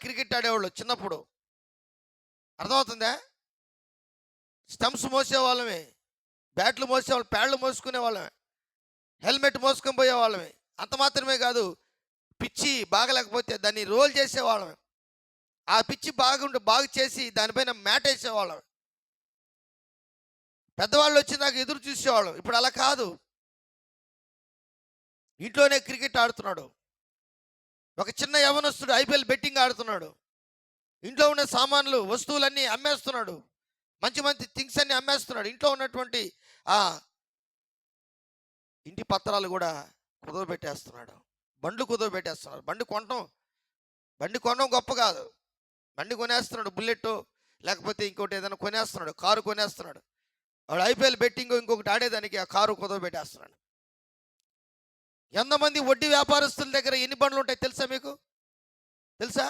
Cricket ఆడేవాళ్ళు చిన్నప్పుడు. అర్థమవుతుందా? స్టంప్స్ మోసేవాళ్ళమే, బ్యాట్లు మోసేవాళ్ళు, ప్యాడ్లు మోసుకునే వాళ్ళమే, హెల్మెట్ మోసుకొని పోయేవాళ్ళమే. అంత మాత్రమే కాదు, పిచ్చి బాగలేకపోతే దాన్ని రోల్ చేసేవాళ్ళమే. ఆ పిచ్చి బాగు చేసి దానిపైన మ్యాట్ వేసేవాళ్ళం. పెద్దవాళ్ళు వచ్చి నాకు ఎదురు చూసేవాళ్ళం. ఇప్పుడు అలా కాదు. ఇంట్లోనే క్రికెట్ ఆడుతున్నాడు. ఒక చిన్న యవనస్తుడు ఐపీఎల్ బెట్టింగ్ ఆడుతున్నాడు. ఇంట్లో ఉన్న సామాన్లు, వస్తువులన్నీ అమ్మేస్తున్నాడు. మంచి మంచి థింగ్స్ అన్నీ అమ్మేస్తున్నాడు. ఇంట్లో ఉన్నటువంటి ఆ ఇంటి పత్రాలు కూడా కుదవబెట్టేస్తున్నాడు. బండ్లు కుదవబెట్టేస్తున్నాడు. బండి కొనడం గొప్ప కాదు. బండి కొనేస్తున్నాడు, బుల్లెట్ లేకపోతే ఇంకోటి ఏదైనా కొనేస్తున్నాడు, కారు కొనేస్తున్నాడు. వాడు ఐపీఎల్ బెట్టింగ్ ఇంకొకటి ఆడేదానికి ఆ కారు కుదవబెట్టేస్తున్నాడు. ఎంతమంది వడ్డీ వ్యాపారస్తుల దగ్గర ఎన్ని బండ్లు ఉంటాయి తెలుసా మీకు? తెలుసా?